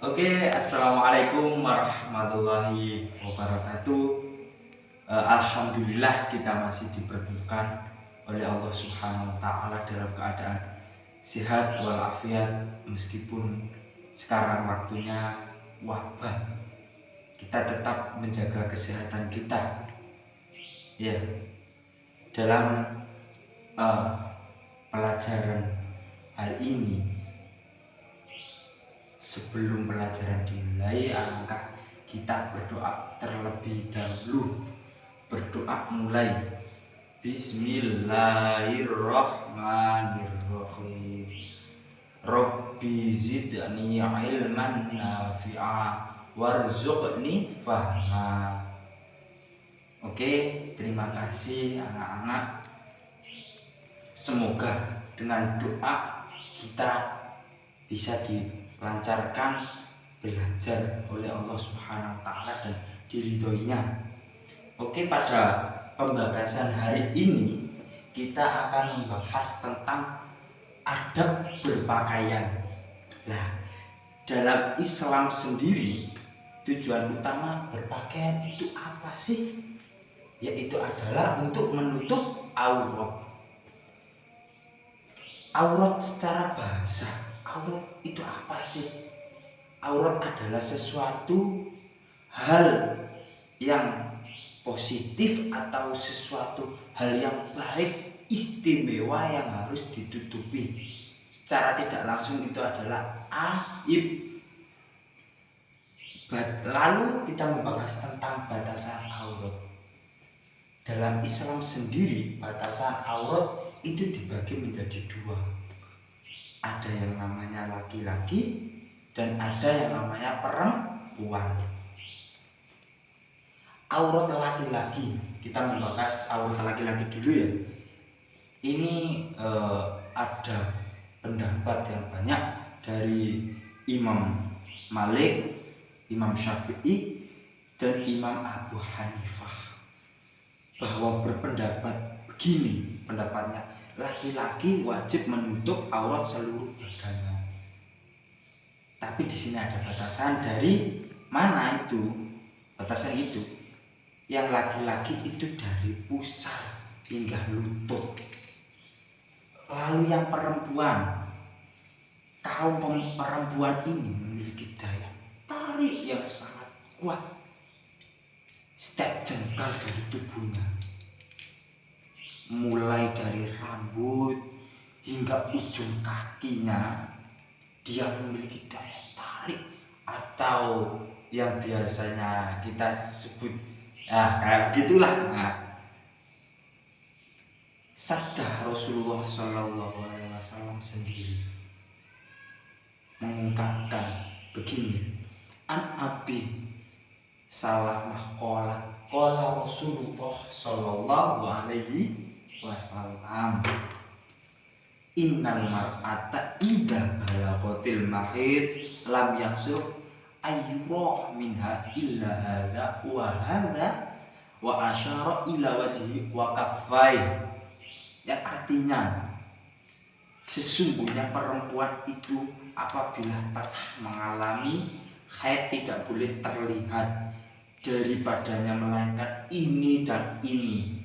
Oke, assalamualaikum warahmatullahi wabarakatuh. Alhamdulillah kita masih dipertemukan oleh Allah Subhanahu wa Ta'ala dalam keadaan sehat walafiat, meskipun sekarang waktunya wabah. Kita tetap menjaga kesehatan kita. Ya, dalam pelajaran hari ini, sebelum pelajaran dimulai, alangkah kita berdoa terlebih dahulu. Berdoa mulai. Bismillahirrahmanirrahim. Rabbi zidni ilman nafi'a warzuqni fahma. Oke, terima kasih anak-anak. Semoga dengan doa kita bisa dilancarkan belajar oleh Allah Subhanahu wa Ta'ala dan diridhoinya. Oke, pada pembahasan hari ini kita akan membahas tentang adab berpakaian. Nah, dalam Islam sendiri, tujuan utama berpakaian itu apa sih? Yaitu adalah untuk menutup aurat. Aurat secara bahasa, aurat itu apa sih? Aurat adalah sesuatu hal yang positif atau sesuatu hal yang baik, istimewa yang harus ditutupi. Secara tidak langsung itu adalah aib. Lalu kita membahas tentang batasan aurat. Dalam Islam sendiri, batasan aurat itu dibagi menjadi dua. Ada yang namanya laki-laki dan ada yang namanya perempuan. Aurat laki-laki, kita membahas aurat laki-laki dulu ya. Ini ada pendapat yang banyak dari Imam Malik, Imam Syafi'i, dan Imam Abu Hanifah, bahwa berpendapat begini pendapatnya, laki-laki wajib menutup aurat seluruh badannya. Tapi di sini ada batasan. Dari mana itu batasan itu? Yang laki-laki itu dari pusar hingga lutut. Lalu yang perempuan, kaum perempuan ini memiliki daya tarik yang sangat kuat setiap jengkal dari tubuhnya, mulai dari rambut hingga ujung kakinya. Dia memiliki daya tarik, atau yang biasanya kita sebut kayak begitulah. Sabda Rasulullah SAW sendiri mengungkapkan begini, an Abi Salamah qala Rasulullah SAW, innal mar'ata idza balaghatil mahid lam yasur ayyurah minha illa hadza wa hadza wa asyara ila wajhi wa kaffai. Yang artinya, sesungguhnya perempuan itu apabila telah mengalami haid tidak boleh terlihat daripadanya melainkan ini dan ini.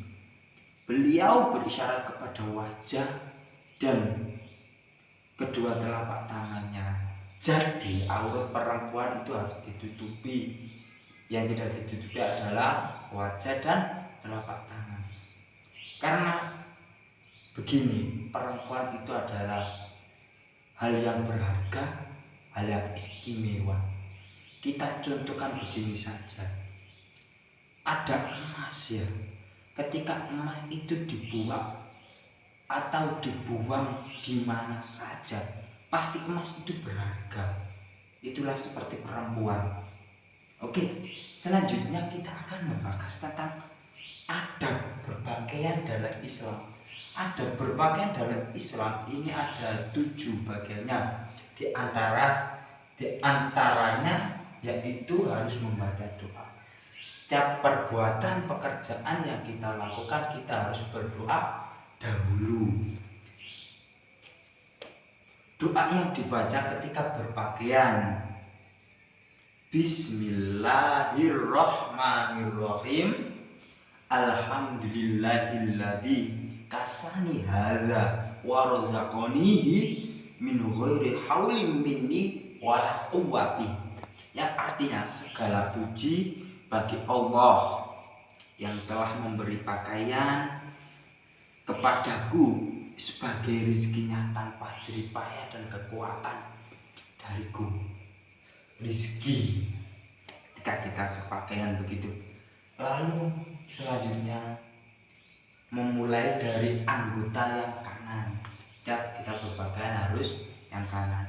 Beliau berisyarat kepada wajah dan kedua telapak tangannya. Jadi aurat perempuan itu harus ditutupi. Yang tidak ditutupi adalah wajah dan telapak tangan. Karena begini, perempuan itu adalah hal yang berharga, hal yang istimewa. Kita contohkan begini saja. Ada emas ya. Ketika emas itu dibuang atau dibuang di mana saja, pasti emas itu berharga. Itulah seperti perempuan. Oke, selanjutnya kita akan membahas tentang adab berpakaian dalam Islam. Adab berpakaian dalam Islam ini ada 7 bagiannya. Di antaranya yaitu harus membaca doa. Setiap perbuatan pekerjaan yang kita lakukan, kita harus berdoa dahulu. Doa yang dibaca ketika berpakaian Bismillahirrahmanirrahim. Alhamdulillahilladzi kasani hadza wa razaqanihi min ghairi haulin minni wala quwwati. Yang artinya segala puji bagi Allah yang telah memberi pakaian kepadaku sebagai rezekinya tanpa jerih payah dan kekuatan dariku. Rezeki ketika kita berpakaian begitu. Lalu selanjutnya memulai dari anggota yang kanan. Setiap kita berpakaian harus yang kanan,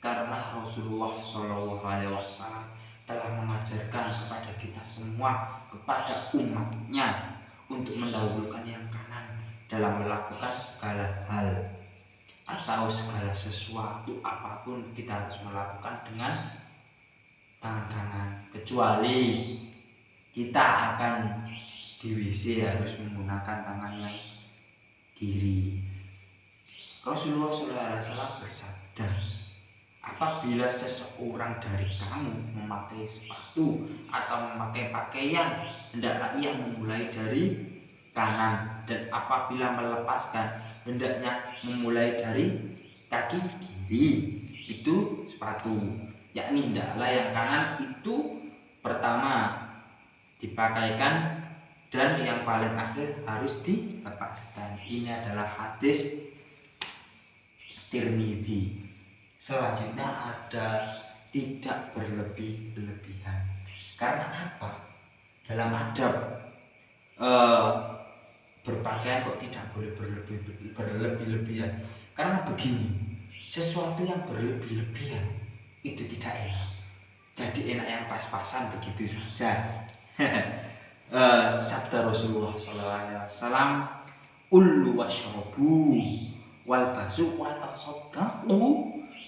karena Rasulullah SAW telah mengajarkan kepada kita semua, kepada umatnya, untuk mendahulukan yang kanan dalam melakukan segala hal atau segala sesuatu apapun. Kita harus melakukan dengan tangan kanan, kecuali kita akan di WC harus menggunakan tangan yang kiri. Rasulullah SAW bersabda, apabila seseorang dari kamu memakai sepatu atau memakai pakaian, hendaklah ia memulai dari kanan, dan apabila melepaskan, hendaknya memulai dari kaki kiri. Itu sepatu, yakni hendaklah yang kanan itu pertama dipakaikan dan yang paling akhir harus dilepaskan. Ini adalah hadis Tirmidzi. Selanjutnya ada tidak berlebih-lebihan. Karena apa? Dalam adab berpakaian kok tidak boleh berlebih-lebihan. Karena begini, sesuatu yang berlebih-lebihan itu tidak enak. Jadi enak yang pas-pasan begitu saja. Sabda Rasulullah SAW, ullu washrabu wal basu wa tasaddaqu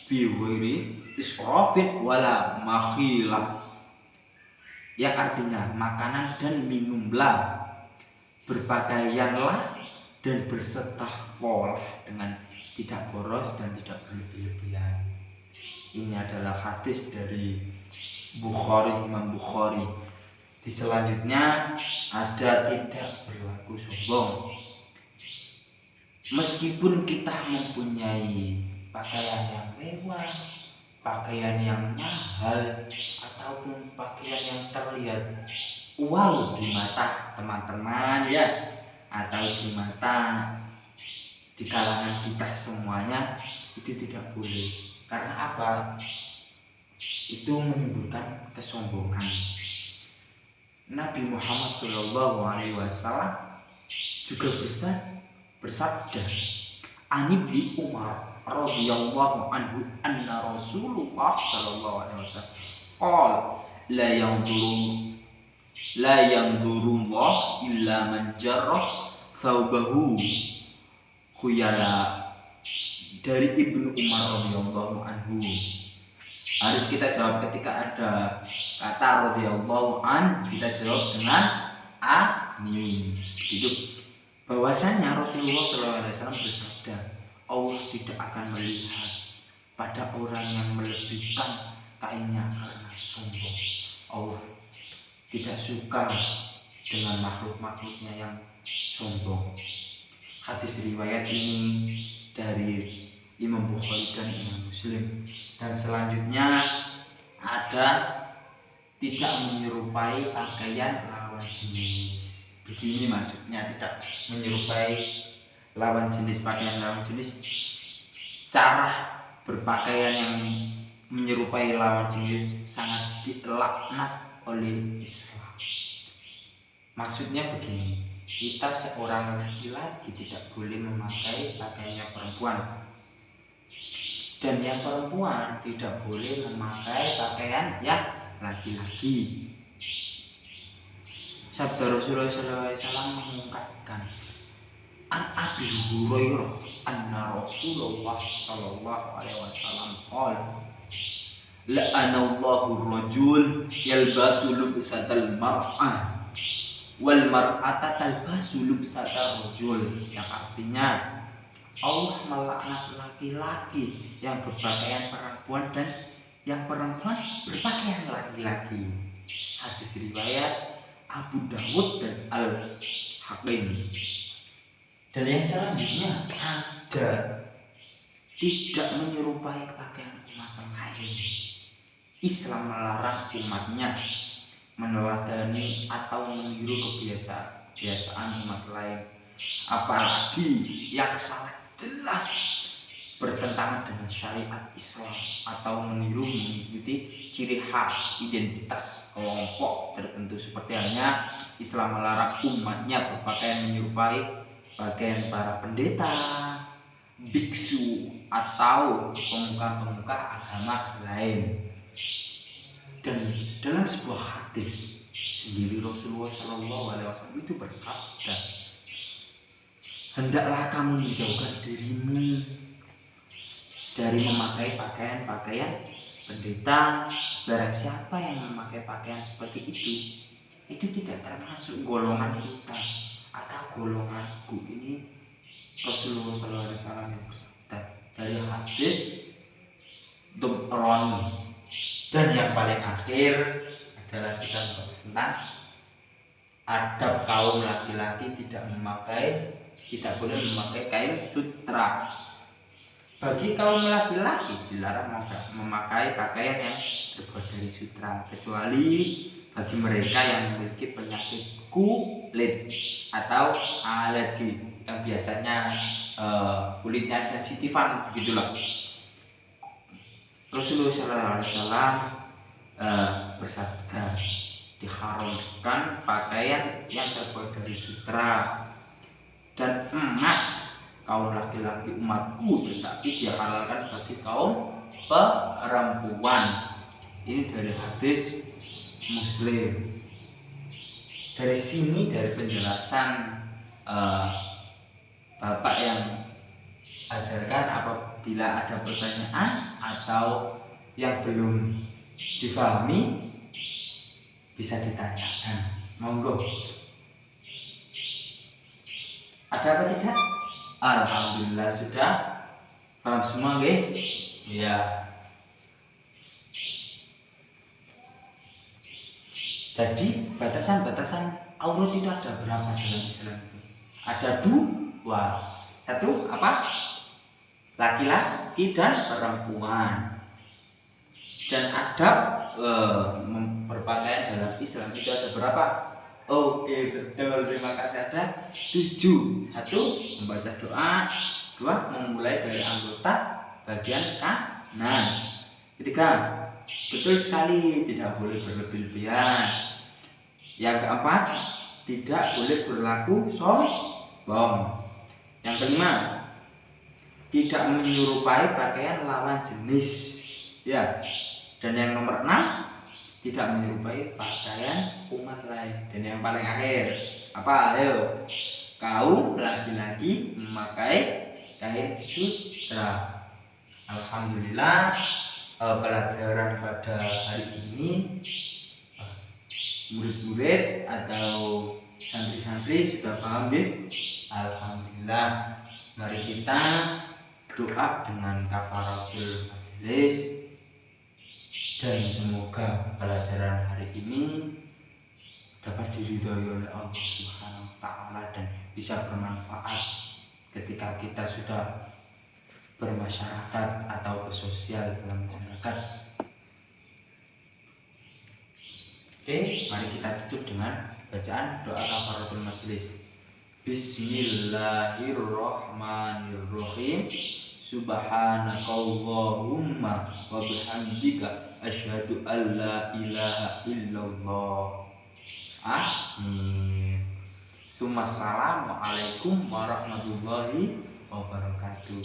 fi ghairi israfin wala makhilah. Yang artinya makanan dan minumlah, berpakaianlah dan bersedekahlah dengan tidak boros dan tidak berlebih-lebihan. Ini adalah hadis dari Imam Bukhari. Di selanjutnya ada tidak berlaku sombong. Meskipun kita mempunyai pakaian yang mewah, pakaian yang mahal, ataupun pakaian yang terlihat wow di mata teman-teman ya, atau di mata di kalangan kita semuanya, itu tidak boleh. Karena apa? Itu menimbulkan kesombongan. Nabi Muhammad SAW juga bersabda, Anibni Umar radhiyallahu anhu anna Rasulullah sallallahu alaihi wasallam qala la yanzurullah illa man jarrah thawbahu khuyala. Dari Ibnu Umar radhiyallahu anhu. Harus kita jawab ketika ada kata radhiyallahu an, kita jawab dengan amin. Itu bahwasanya Rasulullah SAW bersabda, Allah tidak akan melihat pada orang yang melebihkan kainnya karena sombong. Allah tidak suka dengan makhluk-makhluknya yang sombong. Hadis riwayat ini dari Imam Bukhari dan Imam Muslim. Dan selanjutnya ada tidak menyerupai pakaian lawan jenis. Begini maksudnya, tidak menyerupai lawan jenis, pakaian lawan jenis. Cara berpakaian yang menyerupai lawan jenis sangat dilaknat oleh Islam. Maksudnya begini, kita seorang laki-laki tidak boleh memakai pakaiannya perempuan, dan yang perempuan tidak boleh memakai pakaian yang laki-laki. Sabda Rasulullah SAW mengungkapkan, An Abi Hurairah anna Rasulullah SAW qala la'anallahu ar-rajul yalbasu lubsatal mar'ah wal mar'ata talbasu lubsatal rajul. Yang artinya Allah melaknat laki-laki yang berpakaian perempuan dan yang perempuan berpakaian laki-laki. Hadis riwayat Abu Dawud dan Al-Hakim. Dan yang selanjutnya ada tidak menyerupai pakaian umat lain. Islam melarang umatnya meneladani atau meniru kebiasaan umat lain, apalagi yang sangat jelas bertentangan dengan syariat Islam atau mengikuti ciri khas identitas kelompok tertentu. Seperti halnya Islam melarang umatnya berpakaian menyerupai pakaian para pendeta, biksu atau pemuka-pemuka agama lain. Dan dalam sebuah hadis sendiri Rasulullah SAW itu bersabda, hendaklah kamu menjauhkan dirimu dari memakai pakaian-pakaian pendeta. Barang siapa yang memakai pakaian seperti itu tidak termasuk golongan kita atau golonganku. Ini Rasulullah SAW yang bersabda dari hadis Tabrani. Dan yang paling akhir adalah kita membahas tentang adab kaum laki-laki tidak boleh memakai kain sutra. Bagi kaum laki-laki dilarang memakai pakaian yang terbuat dari sutra, kecuali bagi mereka yang memiliki penyakit kulit atau alergi yang biasanya kulitnya sensitifan begitulah. Rasulullah SAW bersabda, diharamkan pakaian yang terbuat dari sutra dan emas kaum laki-laki umatku, tetapi dihalalkan bagi kaum perempuan. Ini dari hadis Muslim. Dari sini, dari penjelasan Bapak yang ajarkan, apabila ada pertanyaan atau yang belum difahami bisa ditanyakan, monggo. Ada apa tidak? Alhamdulillah sudah paham semua, nggih? Ya. Jadi batasan-batasan aurat itu ada berapa dalam Islam itu? Ada dua. Satu apa? Laki-laki dan perempuan. Dan adab berpakaian dalam Islam itu ada berapa? Oke, betul, terima kasih. Ada 7. 1. Membaca doa. 2. Memulai dari anggota bagian kanan. 3. Betul sekali, tidak boleh berlebih-lebihan. Yang keempat, tidak boleh berlaku sombong. Yang kelima, tidak menyerupai pakaian lawan jenis. Ya. Dan yang nomor 6, tidak menyerupai pakaian umat lain. Dan yang paling akhir, apa? Ayo. Kaum laki-laki memakai kain sutra. Alhamdulillah, pelajaran pada hari ini murid-murid atau santri-santri sudah paham, deh. Alhamdulillah. Mari kita doa dengan kafaratul majelis, dan semoga pelajaran hari ini dapat diridhoi oleh Allah Subhanahu wa taala dan bisa bermanfaat ketika kita sudah bermasyarakat atau bersosial dalam masyarakat. Oke, mari kita tutup dengan bacaan doa kafaratul majelis. Bismillahirrahmanirrahim. Subhanakallahumma wa bihamdika asyhadu an la ilaha illallah. Amin. Assalamualaikum warahmatullahi wabarakatuh.